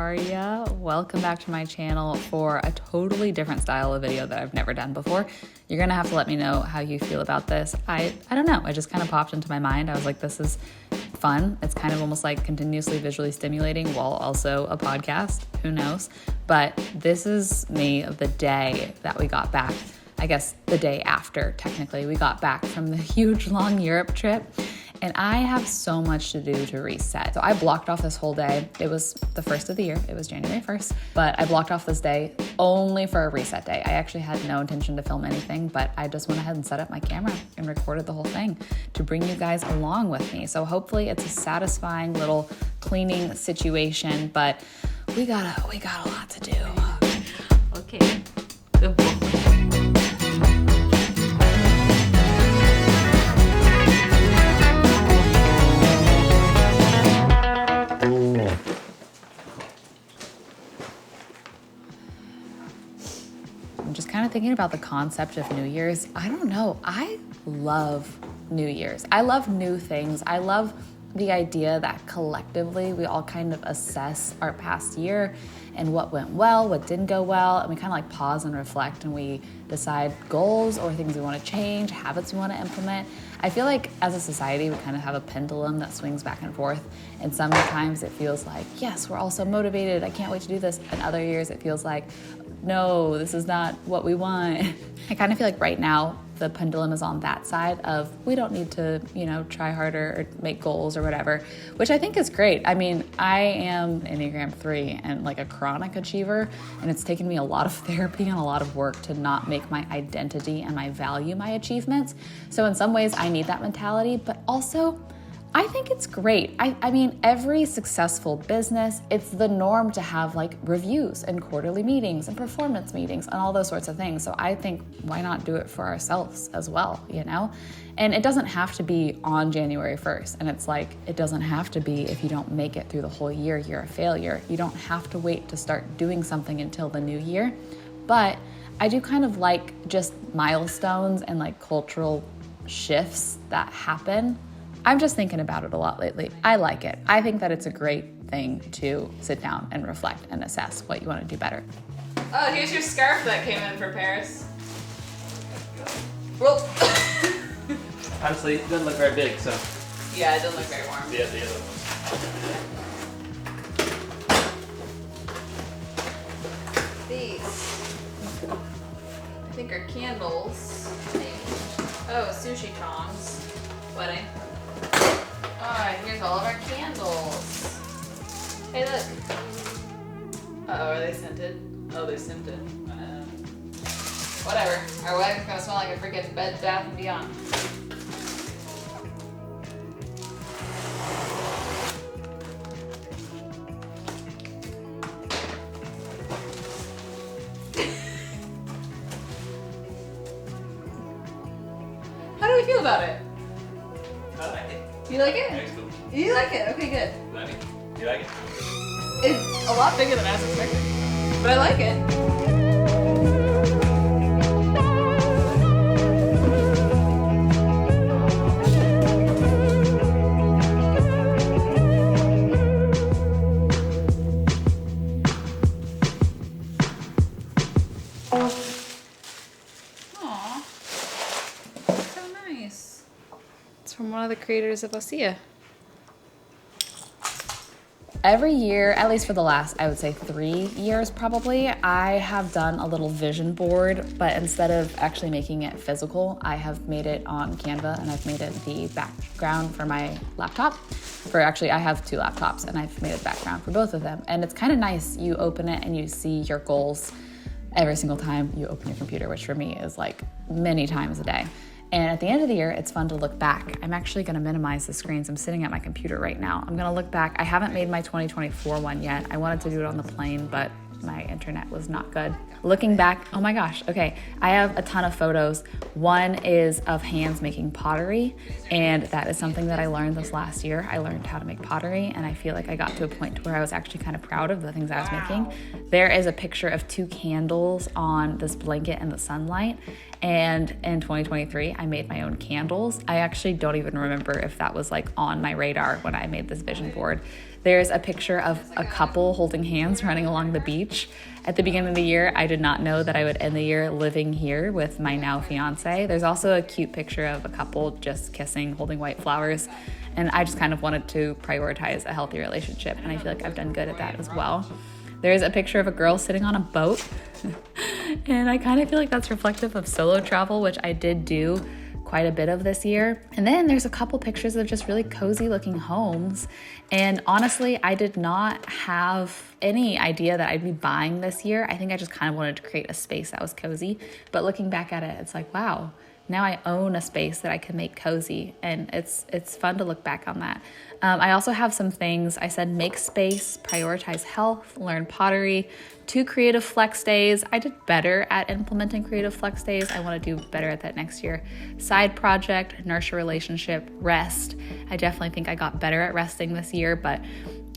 are ya? Welcome back to my channel for a totally different style of video that I've never done before. You're gonna have to let me know how you feel about this. I don't know, it just kind of popped into my mind. I was like, this is fun. It's kind of almost like continuously visually stimulating while also a podcast, who knows? But this is me of the day that we got back. I guess the day after, technically, we got back from the huge long Europe trip. And I have so much to do to reset. So I blocked off this whole day. It was the first of the year. It was January 1st. But I blocked off this day only for a reset day. I actually had no intention to film anything, but I just went ahead and set up my camera and recorded the whole thing to bring you guys along with me. So hopefully it's a satisfying little cleaning situation, but we got a lot to do. Okay. Good boy. Kind of thinking about the concept of New Year's. I don't know. I love New Year's. I love new things. I love the idea that collectively we all kind of assess our past year and what went well, what didn't go well, and we kind of like pause and reflect and we decide goals or things we want to change, habits we want to implement. I feel like as a society, we kind of have a pendulum that swings back and forth. And sometimes it feels like, yes, we're all so motivated. I can't wait to do this. And other years it feels like, no, this is not what we want. I kind of feel like right now the pendulum is on that side of we don't need to, try harder or make goals or whatever, which I think is great. I mean, I am Enneagram 3 and like a chronic achiever, and it's taken me a lot of therapy and a lot of work to not make my identity and my value my achievements. So in some ways I need that mentality, but also I think it's great. I mean, every successful business, it's the norm to have like reviews and quarterly meetings and performance meetings and all those sorts of things. So I think why not do it for ourselves as well, And it doesn't have to be on January 1st. And it's like, it doesn't have to be if you don't make it through the whole year, you're a failure. You don't have to wait to start doing something until the new year. But I do kind of like just milestones and like cultural shifts that happen. I'm just thinking about it a lot lately. I like it. I think that it's a great thing to sit down and reflect and assess what you want to do better. Oh, here's your scarf that came in for Paris. Well, honestly, it doesn't look very big, so. Yeah, it doesn't look very warm. Yeah, the other one. These, I think, are candles. Oh, sushi tongs. Wedding. Alright, here's all of our candles. Hey, look. Uh-oh, are they scented? Oh, they're scented. Whatever. Our wedding's gonna smell like a freaking Bed Bath & Beyond. How do we feel about it? I like it. You like it? Next one. You like it? Okay, good. Lenny, you like it? It's a lot bigger than I was expecting, but I like it. Aw, so nice. It's from one of the creators of Osea. Every year, at least for the last, I would say 3 years probably, I have done a little vision board, but instead of actually making it physical, I have made it on Canva and I've made it the background for my laptop. I have 2 laptops and I've made it the background for both of them. And it's kind of nice. You open it and you see your goals every single time you open your computer, which for me is like many times a day. And at the end of the year, it's fun to look back. I'm actually gonna minimize the screens. I'm sitting at my computer right now. I'm gonna look back. I haven't made my 2024 one yet. I wanted to do it on the plane, but my internet was not good. Looking back, oh my gosh, okay. I have a ton of photos. One is of hands making pottery, and that is something that I learned this last year. I learned how to make pottery, and I feel like I got to a point where I was actually kind of proud of the things I was making. There is a picture of 2 candles on this blanket in the sunlight, And in 2023, I made my own candles. I actually don't even remember if that was like on my radar when I made this vision board. There's a picture of a couple holding hands running along the beach. At the beginning of the year, I did not know that I would end the year living here with my now fiance. There's also a cute picture of a couple just kissing, holding white flowers. And I just kind of wanted to prioritize a healthy relationship. And I feel like I've done good at that as well. There's a picture of a girl sitting on a boat. And I kind of feel like that's reflective of solo travel, which I did do quite a bit of this year. And then there's a couple pictures of just really cozy looking homes. And honestly, I did not have any idea that I'd be buying this year. I think I just kind of wanted to create a space that was cozy. But looking back at it, it's like, wow, now I own a space that I can make cozy. And it's fun to look back on that. I also have some things. I said make space, prioritize health, learn pottery, 2 creative flex days. I did better at implementing creative flex days. I want to do better at that next year. Side project, nurture relationship, rest. I definitely think I got better at resting this year, but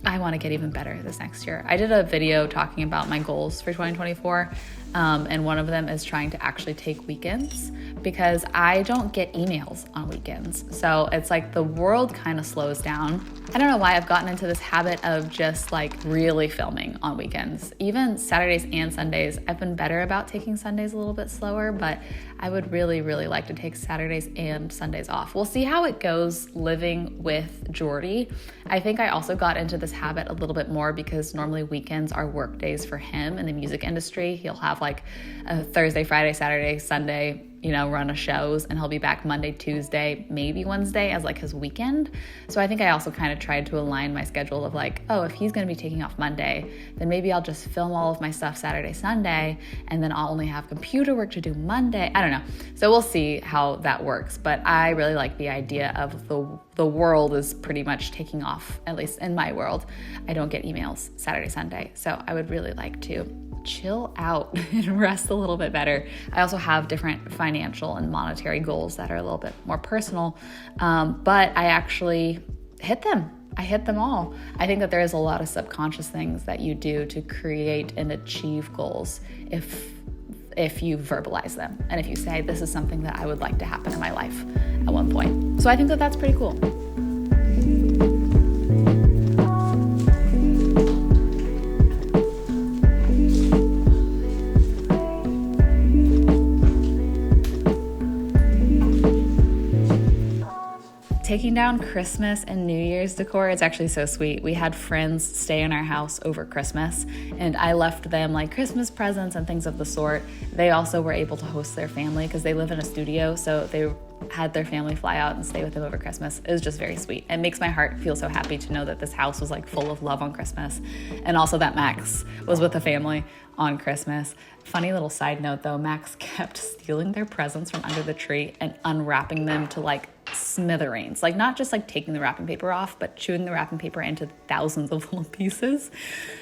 I want to get even better this next year. I did a video talking about my goals for 2024, and one of them is trying to actually take weekends because I don't get emails on weekends. So it's like the world kind of slows down. I don't know why I've gotten into this habit of just like really filming on weekends. Even Saturdays and Sundays, I've been better about taking Sundays a little bit slower, but I would really, really like to take Saturdays and Sundays off. We'll see how it goes living with Jordy. I think I also got into this habit a little bit more because normally weekends are work days for him in the music industry. He'll have like a Thursday, Friday, Saturday, Sunday, run of shows, and he'll be back Monday, Tuesday, maybe Wednesday as like his weekend. So I think I also kind of tried to align my schedule of like, oh, if he's going to be taking off Monday, then maybe I'll just film all of my stuff Saturday, Sunday, and then I'll only have computer work to do Monday. I don't know. So we'll see how that works. But I really like the idea of the world is pretty much taking off, at least in my world. I don't get emails Saturday, Sunday. So I would really like to chill out and rest a little bit better. I also have different financial and monetary goals that are a little bit more personal, but I actually hit them. I hit them all. I think that there is a lot of subconscious things that you do to create and achieve goals if you verbalize them and if you say, this is something that I would like to happen in my life at one point. So I think that that's pretty cool. Taking down Christmas and New Year's decor, it's actually so sweet. We had friends stay in our house over Christmas, and I left them like Christmas presents and things of the sort. They also were able to host their family because they live in a studio, so they had their family fly out and stay with them over Christmas. It was just very sweet. It makes my heart feel so happy to know that this house was like full of love on Christmas, and also that Max was with the family on Christmas. Funny little side note though, Max kept stealing their presents from under the tree and unwrapping them to like smithereens, like not just like taking the wrapping paper off, but chewing the wrapping paper into thousands of little pieces.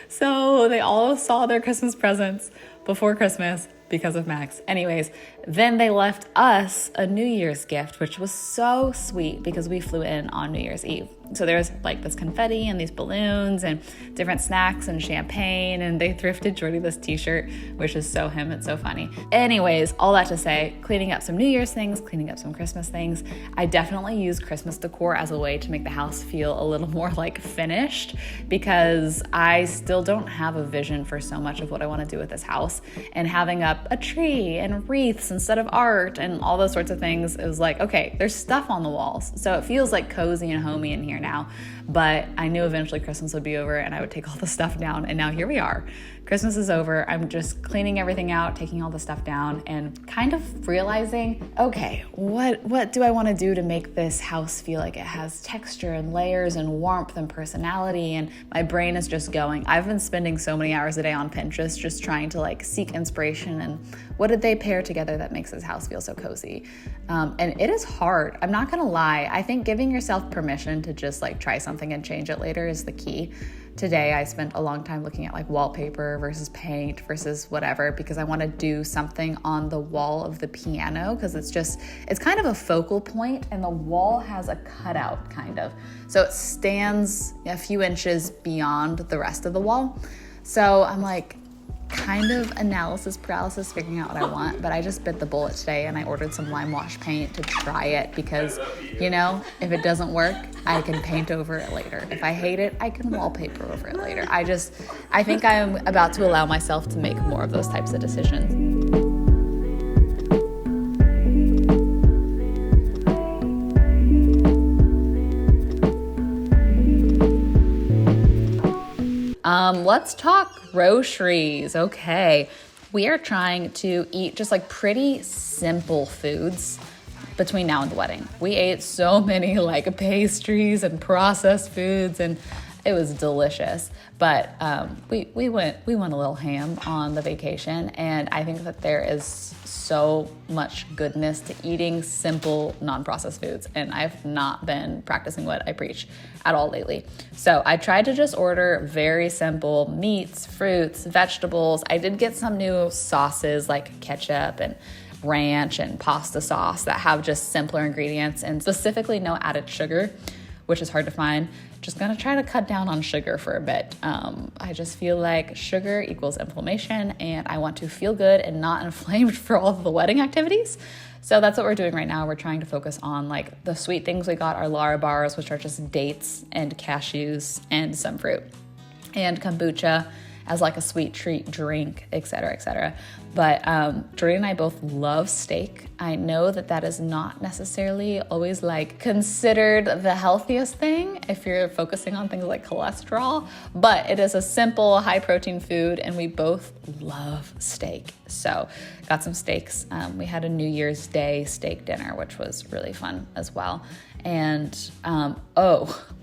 So they all saw their Christmas presents before Christmas because of Max. Anyways, then they left us a New Year's gift, which was so sweet because we flew in on New Year's Eve. So there's like this confetti and these balloons and different snacks and champagne, and they thrifted Jordy this t-shirt, which is so him. It's so funny. Anyways, all that to say, cleaning up some New Year's things, cleaning up some Christmas things. I definitely use Christmas decor as a way to make the house feel a little more like finished because I still don't have a vision for so much of what I want to do with this house, and having up a tree and wreaths instead of art and all those sorts of things, it was like, okay, there's stuff on the walls. So it feels like cozy and homey in here now, but I knew eventually Christmas would be over and I would take all the stuff down, and now here we are. Christmas is over. I'm just cleaning everything out, taking all the stuff down, and kind of realizing, okay, what do I want to do to make this house feel like it has texture and layers and warmth and personality? And my brain is just going. I've been spending so many hours a day on Pinterest just trying to like seek inspiration and what did they pair together that makes this house feel so cozy? And it is hard. I'm not gonna lie. I think giving yourself permission to just like try something and change it later is the key. Today, I spent a long time looking at like wallpaper versus paint versus whatever, because I want to do something on the wall of the piano because it's kind of a focal point, and the wall has a cutout kind of. So it stands a few inches beyond the rest of the wall. So I'm like, kind of analysis paralysis figuring out what I want, but I just bit the bullet today and I ordered some lime wash paint to try it because, you know, if it doesn't work, I can paint over it later. If I hate it, I can wallpaper over it later. I think I'm about to allow myself to make more of those types of decisions. Let's talk groceries. Okay. We are trying to eat just like pretty simple foods between now and the wedding. We ate so many like pastries and processed foods and it was delicious. But we went a little ham on the vacation, and I think that there is so much goodness to eating simple, non-processed foods, and I've not been practicing what I preach at all lately. So I tried to just order very simple meats, fruits, vegetables. I did get some new sauces like ketchup and ranch and pasta sauce that have just simpler ingredients and specifically no added sugar, which is hard to find. Just gonna try to cut down on sugar for a bit. I just feel like sugar equals inflammation, and I want to feel good and not inflamed for all of the wedding activities. So that's what we're doing right now. We're trying to focus on like the sweet things. We got our Lara bars, which are just dates and cashews and some fruit, and kombucha as like a sweet treat drink, etc., etc. But Jordy and I both love steak. I know that that is not necessarily always like considered the healthiest thing if you're focusing on things like cholesterol, but it is a simple, high protein food, and we both love steak. So got some steaks. We had a New Year's Day steak dinner, which was really fun as well. And I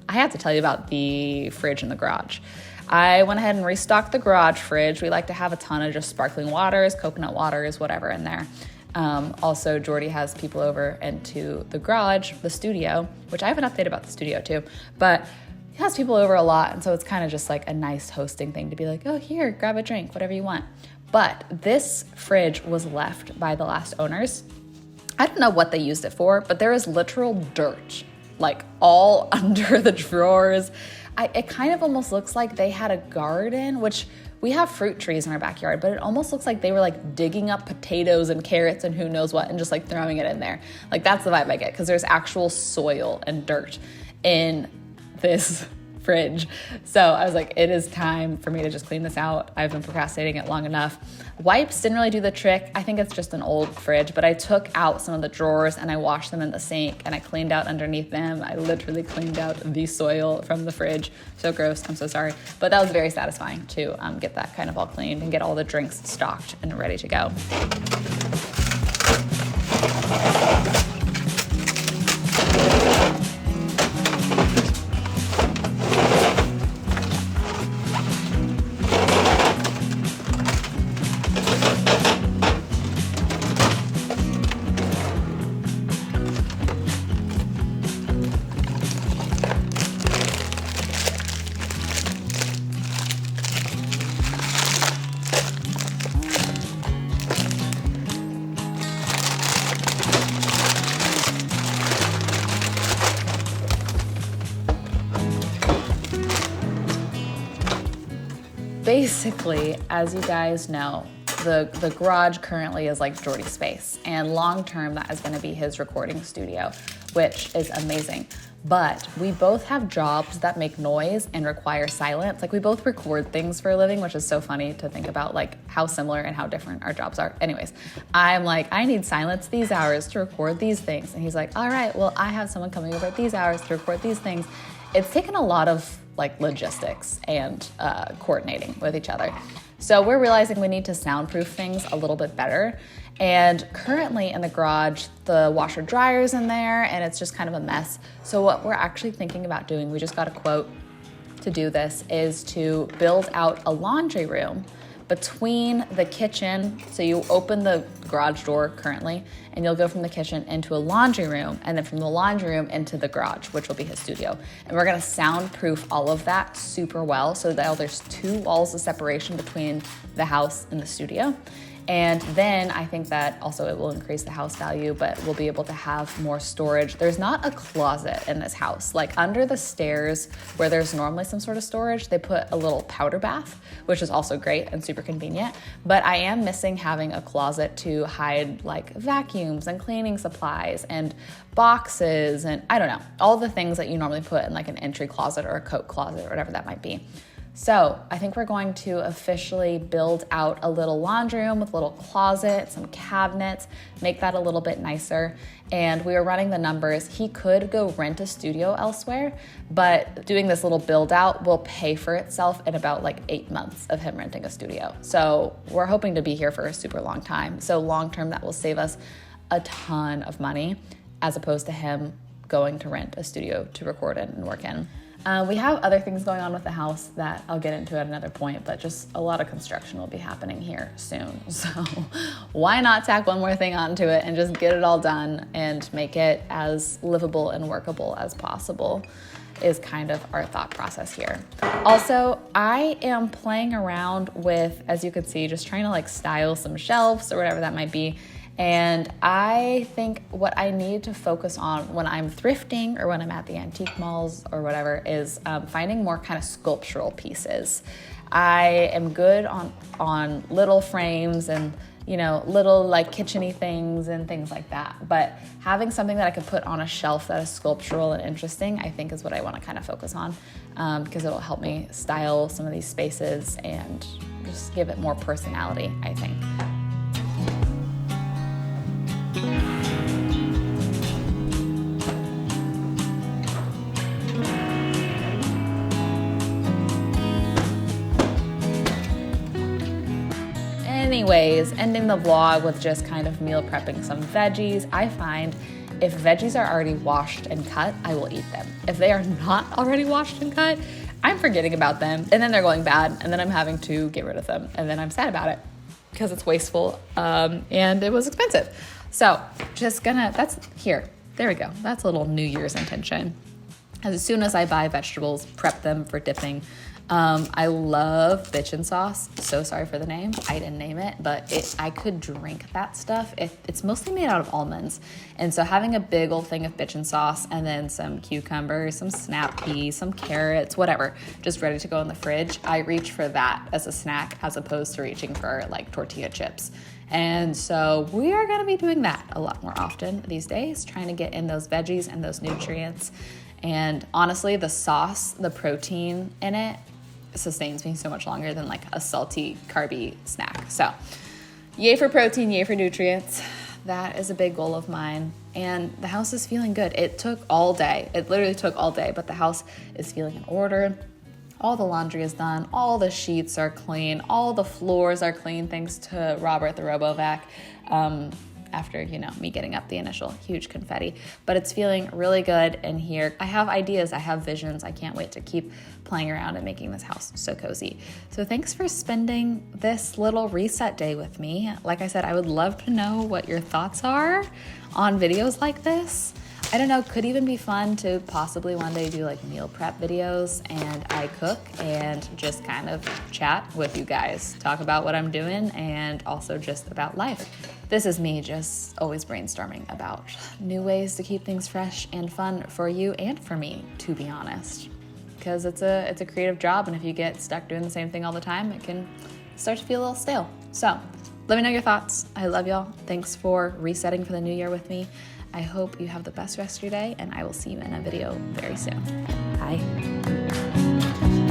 have to tell you about the fridge in the garage. I went ahead and restocked the garage fridge. We like to have a ton of just sparkling waters, coconut waters, whatever in there. Also, Jordy has people over into the garage, the studio, which I have an update about the studio too, but he has people over a lot, and so it's kind of just like a nice hosting thing to be like, oh, here, grab a drink, whatever you want. But this fridge was left by the last owners. I don't know what they used it for, but there is literal dirt, like all under the drawers. It kind of almost looks like they had a garden, which we have fruit trees in our backyard, but it almost looks like they were like digging up potatoes and carrots and who knows what and just like throwing it in there. Like that's the vibe I get, because there's actual soil and dirt in this fridge. So I was like, it is time for me to just clean this out. I've been procrastinating it long enough. Wipes didn't really do the trick. I think it's just an old fridge, but I took out some of the drawers and I washed them in the sink and I cleaned out underneath them. I literally cleaned out the soil from the fridge. So gross, I'm so sorry. But that was very satisfying to get that kind of all cleaned and get all the drinks stocked and ready to go. Basically, as you guys know, the garage currently is like Jordy's space, and long term that is going to be his recording studio, which is amazing. But we both have jobs that make noise and require silence. Like we both record things for a living, which is so funny to think about like how similar and how different our jobs are. Anyways, I'm like, I need silence these hours to record these things. And he's like, all right, well, I have someone coming over at these hours to record these things. It's taken a lot of like logistics and coordinating with each other. So we're realizing we need to soundproof things a little bit better. And currently in the garage, the washer dryer's in there and it's just kind of a mess. So what we're actually thinking about doing, we just got a quote to do this, is to build out a laundry room between the kitchen. So you open the garage door currently and you'll go from the kitchen into a laundry room, and then from the laundry room into the garage, which will be his studio. And we're gonna soundproof all of that super well so that there's 2 walls of separation between the house and the studio. And then I think that also it will increase the house value, but we'll be able to have more storage. There's not a closet in this house. Like under the stairs where there's normally some sort of storage, they put a little powder bath, which is also great and super convenient. But I am missing having a closet to hide like vacuums and cleaning supplies and boxes and I don't know, all the things that you normally put in like an entry closet or a coat closet or whatever that might be. So I think we're going to officially build out a little laundry room with a little closet, some cabinets, make that a little bit nicer. And we were running the numbers. He could go rent a studio elsewhere, but doing this little build out will pay for itself in about like 8 months of him renting a studio. So we're hoping to be here for a super long time. So long term, that will save us a ton of money as opposed to him going to rent a studio to record in and work in. We have other things going on with the house that I'll get into at another point, but just a lot of construction will be happening here soon. So why not tack one more thing onto it and just get it all done and make it as livable and workable as possible is kind of our thought process here. Also, I am playing around with, as you can see, just trying to like style some shelves or whatever that might be. And I think what I need to focus on when I'm thrifting or when I'm at the antique malls or whatever is finding more kind of sculptural pieces. I am good on little frames and, you know, little like kitchen-y things and things like that. But having something that I could put on a shelf that is sculptural and interesting, I think is what I want to kind of focus on because it'll help me style some of these spaces and just give it more personality, I think. Anyways, ending the vlog with just kind of meal prepping some veggies. I find if veggies are already washed and cut, I will eat them. If they are not already washed and cut, I'm forgetting about them and then they're going bad and then I'm having to get rid of them and then I'm sad about it because it's wasteful and it was expensive. So just gonna, there we go. That's a little New Year's intention. As soon as I buy vegetables, prep them for dipping. I love bitchin' sauce. So sorry for the name. I didn't name it, but I could drink that stuff. It's mostly made out of almonds. And so having a big old thing of bitchin' sauce and then some cucumbers, some snap peas, some carrots, whatever, just ready to go in the fridge. I reach for that as a snack as opposed to reaching for like tortilla chips. And so we are going to be doing that a lot more often these days, trying to get in those veggies and those nutrients. And honestly, the sauce, the protein in it sustains me so much longer than like a salty, carby snack. So yay for protein, yay for nutrients. That is a big goal of mine. And the house is feeling good. It took all day. It literally took all day, but the house is feeling in order. All the laundry is done. All the sheets are clean. All the floors are clean thanks to Robert the RoboVac. After, you know, me getting up the initial huge confetti. But it's feeling really good in here. I have ideas, I have visions. I can't wait to keep playing around and making this house so cozy. So thanks for spending this little reset day with me. Like I said, I would love to know what your thoughts are on videos like this. I don't know, could even be fun to possibly one day do like meal prep videos and I cook and just kind of chat with you guys, talk about what I'm doing and also just about life. This is me just always brainstorming about new ways to keep things fresh and fun for you and for me, to be honest. Because it's a creative job and if you get stuck doing the same thing all the time, it can start to feel a little stale. So let me know your thoughts. I love y'all. Thanks for resetting for the new year with me. I hope you have the best rest of your day and I will see you in a video very soon. Bye.